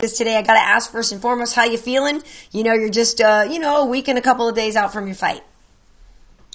Today, I got to ask first and foremost, how you feeling? You know, you're just, a week and a couple of days out from your fight.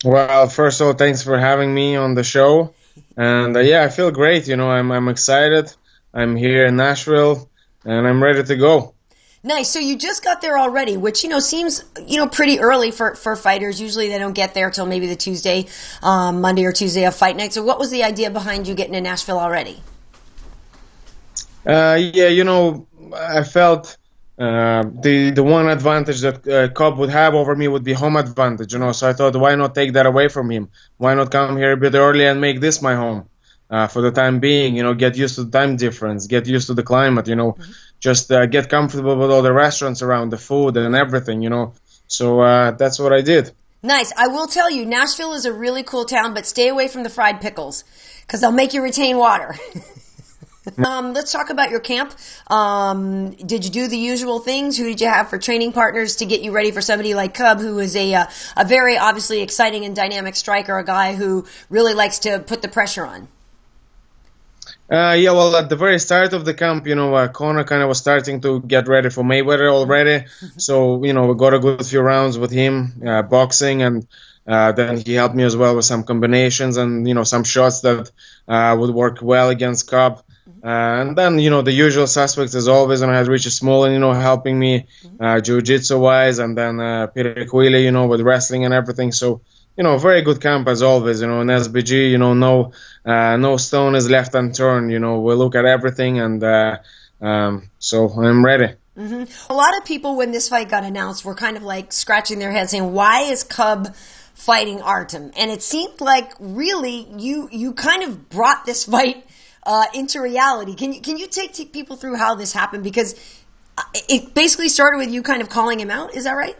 Well, first of all, thanks for having me on the show. And I feel great. You know, I'm excited. I'm here in Nashville, and I'm ready to go. Nice. So you just got there already, which, seems, pretty early for fighters. Usually they don't get there till maybe the Tuesday, Monday or Tuesday of fight night. So what was the idea behind you getting to Nashville already? I felt the one advantage that Cobb would have over me would be home advantage, So I thought, why not take that away from him? Why not come here a bit early and make this my home for the time being? Get used to the time difference, get used to the climate, just get comfortable with all the restaurants around, the food and everything, So that's what I did. Nice. I will tell you, Nashville is a really cool town, but stay away from the fried pickles because they'll make you retain water. Let's talk about your camp. Did you do the usual things? Who did you have for training partners to get you ready for somebody like Cub, who is a very obviously exciting and dynamic striker, a guy who really likes to put the pressure on? Well, at the very start of the camp, Conor kind of was starting to get ready for Mayweather already. So, we got a good few rounds with him, boxing, and then he helped me as well with some combinations and, some shots that would work well against Cobb. And then, the usual suspects as always, and I had Richard Smullen, helping me jiu-jitsu wise, and then Peter Quille, with wrestling and everything. So, very good camp as always, in SBG, no stone is left unturned, we look at everything, and so I'm ready. Mm-hmm. A lot of people, when this fight got announced, were kind of like scratching their heads saying, why is Cub fighting Artem? And it seemed like really you kind of brought this fight into reality. Can you take people through how this happened? Because it basically started with you kind of calling him out. Is that right?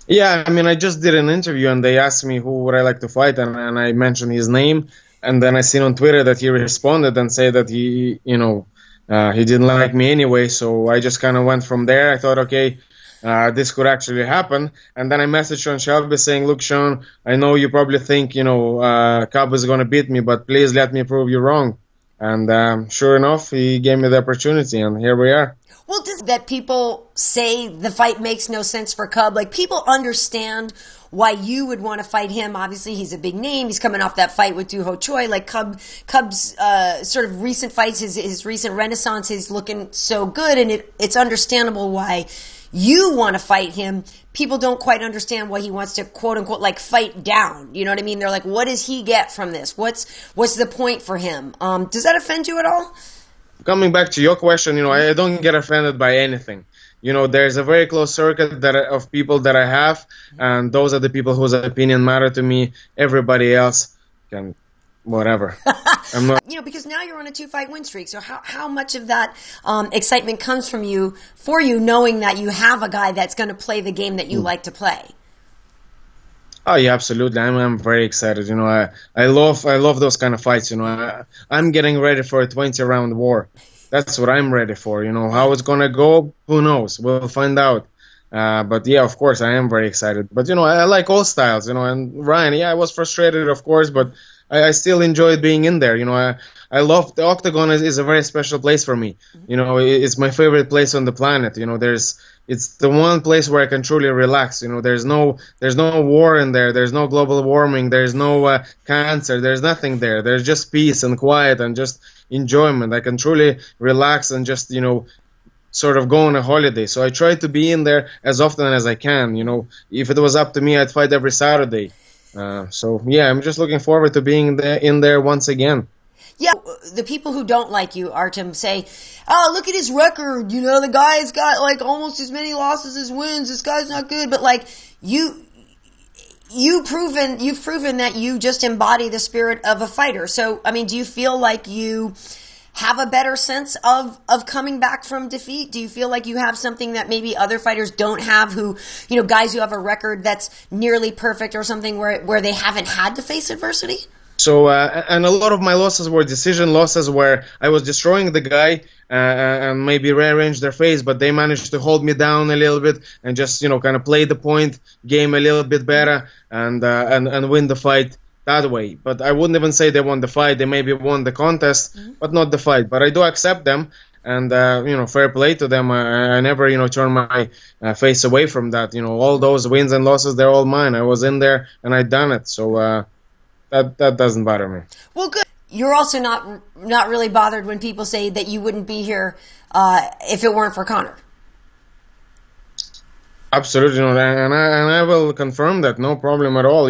Yeah, I just did an interview and they asked me who would I like to fight, and I mentioned his name, and then I seen on Twitter that he responded and said that he didn't like me anyway, so I just kind of went from there. I thought, okay, this could actually happen, and then I messaged Sean Shelby saying, look, Sean, I know you probably think, Cobb is going to beat me, but please let me prove you wrong. And sure enough, he gave me the opportunity, and here we are. Well, does that people say the fight makes no sense for Cub? Like, people understand why you would want to fight him. Obviously, he's a big name. He's coming off that fight with Doo Ho Choi. Like, Cub's sort of recent fights, his recent renaissance is looking so good, and it's understandable why you want to fight him. People don't quite understand why he wants to, quote unquote, like, fight down. You know what I mean? They're like, what does he get from this? What's the point for him? Does that offend you at all? Coming back to your question, I don't get offended by anything. There's a very close circuit of people that I have, and those are the people whose opinion matter to me. Everybody else can, whatever. I'm not. Because now you're on a 2-fight win streak. So how much of that excitement comes from you, knowing that you have a guy that's going to play the game that you like to play? Oh yeah, absolutely. I'm very excited. I love those kind of fights. I'm getting ready for a 20-round war. That's what I'm ready for. How it's gonna go, who knows? We'll find out. But yeah, of course, I am very excited. But I like all styles. And Ryan, I was frustrated, of course, but I still enjoyed being in there. I love the octagon is a very special place for me. It's my favorite place on the planet. It's the one place where I can truly relax. There's no war in there. There's no global warming. There's no cancer. There's nothing there. There's just peace and quiet and just enjoyment. I can truly relax and just, sort of go on a holiday. So I try to be in there as often as I can. If it was up to me, I'd fight every Saturday. So yeah, I'm just looking forward to being in there once again. Yeah, the people who don't like you, Artem, say, oh, look at his record. The guy's got like almost as many losses as wins. This guy's not good. But like you've proven that you just embody the spirit of a fighter. So, do you feel like you have a better sense of coming back from defeat? Do you feel like you have something that maybe other fighters don't have, who, guys who have a record that's nearly perfect or something where they haven't had to face adversity? So, and a lot of my losses were decision losses where I was destroying the guy and maybe rearrange their face, but they managed to hold me down a little bit and just, kind of play the point game a little bit better and win the fight that way. But I wouldn't even say they won the fight. They maybe won the contest, but not the fight. But I do accept them. and fair play to them. I never turn my face away from that. All those wins and losses, they're all mine. I was in there and I done it, so that doesn't bother me. Well, good. You're also not really bothered when people say that you wouldn't be here if it weren't for Conor. Absolutely, and I will confirm that, no problem at all.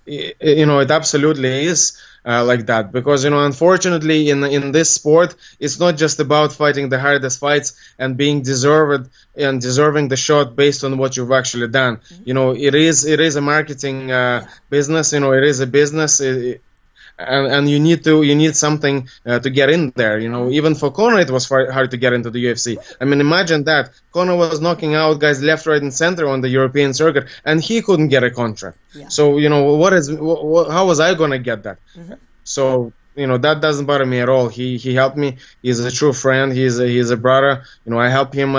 It absolutely is like that, because unfortunately in this sport, it's not just about fighting the hardest fights and being deserving the shot based on what you've actually done. It is a marketing business. It is a business. And you need something to get in there. Even for Conor, it was hard to get into the UFC. I mean, imagine that Conor was knocking out guys left, right, and center on the European circuit, and he couldn't get a contract. Yeah. So how was I gonna get that? Mm-hmm. So that doesn't bother me at all. He helped me. He's a true friend. He's a brother. I help him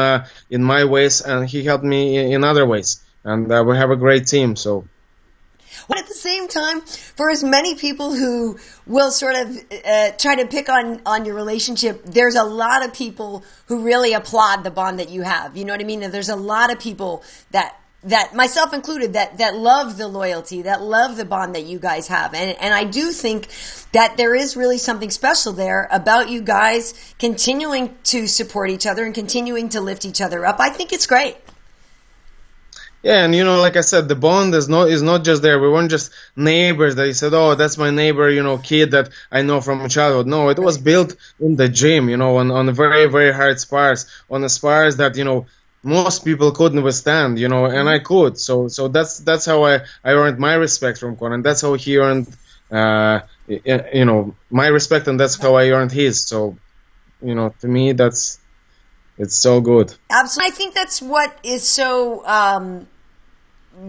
in my ways, and he helped me in other ways. And we have a great team. So. But at the same time, for as many people who will sort of try to pick on your relationship, there's a lot of people who really applaud the bond that you have. You know what I mean? And there's a lot of people that myself included, that love the loyalty, that love the bond that you guys have. And I do think that there is really something special there about you guys continuing to support each other and continuing to lift each other up. I think it's great. Yeah, and like I said, the bond is not just there. We weren't just neighbors that you said, oh, that's my neighbor, kid that I know from childhood. No, it was built in the gym, on very, very hard spars, on the spars that, most people couldn't withstand, and I could. So that's how I earned my respect from Conor, and that's how he earned, my respect, and that's how I earned his. So, to me, it's so good. Absolutely. I think that's what is so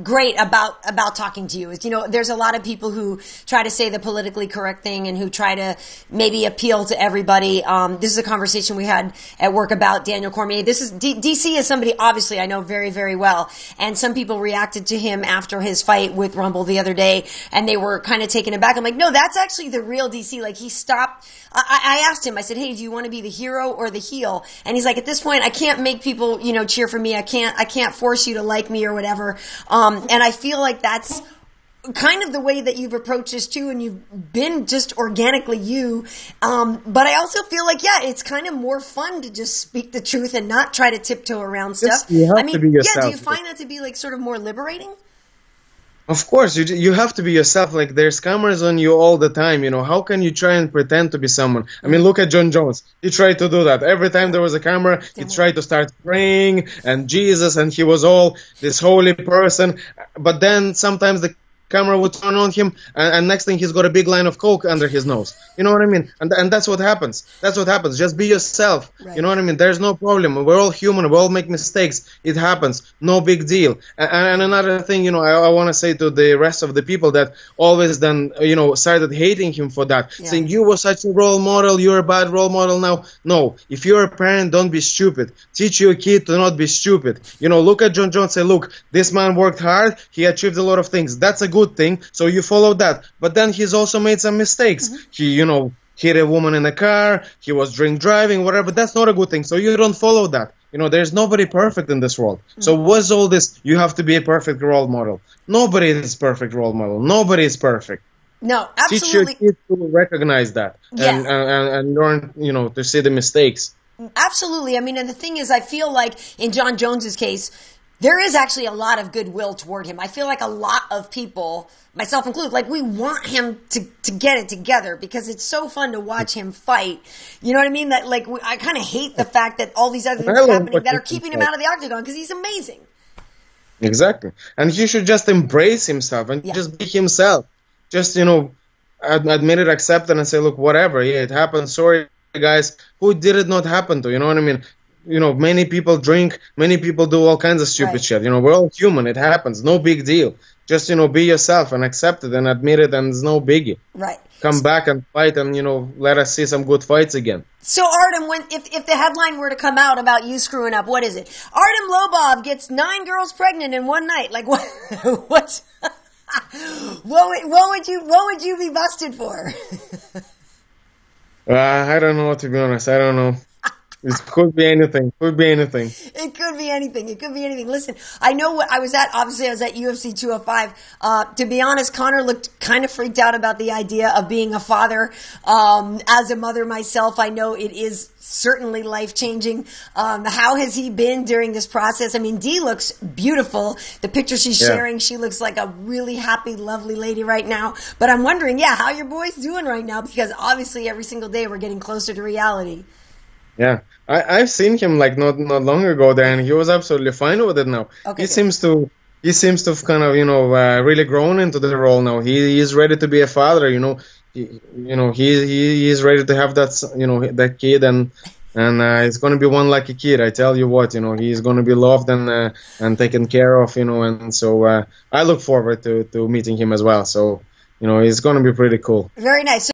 great about talking to you is, there's a lot of people who try to say the politically correct thing and who try to maybe appeal to everybody. This is a conversation we had at work about Daniel Cormier. This is DC is somebody obviously I know very, very well. And some people reacted to him after his fight with Rumble the other day and they were kind of taken aback. I'm like, no, that's actually the real DC. Like he stopped. I asked him, I said, hey, do you want to be the hero or the heel? And he's like, at this point, I can't make people, cheer for me. I can't force you to like me or whatever. And I feel like that's kind of the way that you've approached this too, and you've been just organically you. But I also feel like, it's kind of more fun to just speak the truth and not try to tiptoe around stuff. You have to be yourself. Do you find that to be like sort of more liberating? Of course, you have to be yourself. Like there's cameras on you all the time. How can you try and pretend to be someone? I mean, look at John Jones. He tried to do that. Every time there was a camera, he tried to start praying and Jesus, and he was all this holy person. But then sometimes the camera would turn on him, and next thing he's got a big line of coke under his nose. You know what I mean? And that's what happens. That's what happens. Just be yourself. Right. You know what I mean? There's no problem. We're all human. We all make mistakes. It happens. No big deal. And another thing, I want to say to the rest of the people that always then, started hating him for that, saying you were such a role model. You're a bad role model now. No, if you're a parent, don't be stupid. Teach your kid to not be stupid. Look at John Jones. Say, look, this man worked hard. He achieved a lot of things. That's a good thing, so you follow that. But then he's also made some mistakes. Mm-hmm. He, hit a woman in a car. He was driving, whatever. That's not a good thing. So you don't follow that. There's nobody perfect in this world. Mm-hmm. So what's all this? You have to be a perfect role model. Nobody is perfect role model. Nobody is perfect. No, absolutely. Teach your kids to recognize that and learn, to see the mistakes. Absolutely. I mean, and the thing is, I feel like in John Jones's case, there is actually a lot of goodwill toward him. I feel like a lot of people, myself included, like we want him to get it together because it's so fun to watch him fight. You know what I mean? That I kind of hate the fact that all these other things are happening that are keeping him out of the octagon because he's amazing. Exactly. And he should just embrace himself and just be himself. Just, admit it, accept it and say, look, whatever. Yeah, it happened. Sorry, guys. Who did it not happen to? You know what I mean? Many people drink, many people do all kinds of stupid shit. We're all human. It happens. No big deal. Just, be yourself and accept it and admit it, and it's no biggie. Right. Come back and fight and, let us see some good fights again. So, Artem, if the headline were to come out about you screwing up, what is it? Artem Lobov gets 9 girls pregnant in one night. Like, what? What's... what would you be busted for? I don't know, to be honest. I don't know. It could be anything. Could be anything. It could be anything. It could be anything. Listen, I know what I was at. Obviously, I was at UFC 205. To be honest, Conor looked kind of freaked out about the idea of being a father. As a mother myself, I know it is certainly life-changing. How has he been during this process? I mean, Dee looks beautiful. The picture she's sharing, she looks like a really happy, lovely lady right now. But I'm wondering, how your boy's doing right now? Because obviously every single day we're getting closer to reality. Yeah, I've seen him like not long ago there, and he was absolutely fine with it now. Okay, he seems to have kind of really grown into the role now. He is ready to be a father. He is ready to have that kid, and it's going to be one lucky kid. I tell you what, he's going to be loved and taken care of. And so I look forward to meeting him as well. So it's going to be pretty cool. Very nice.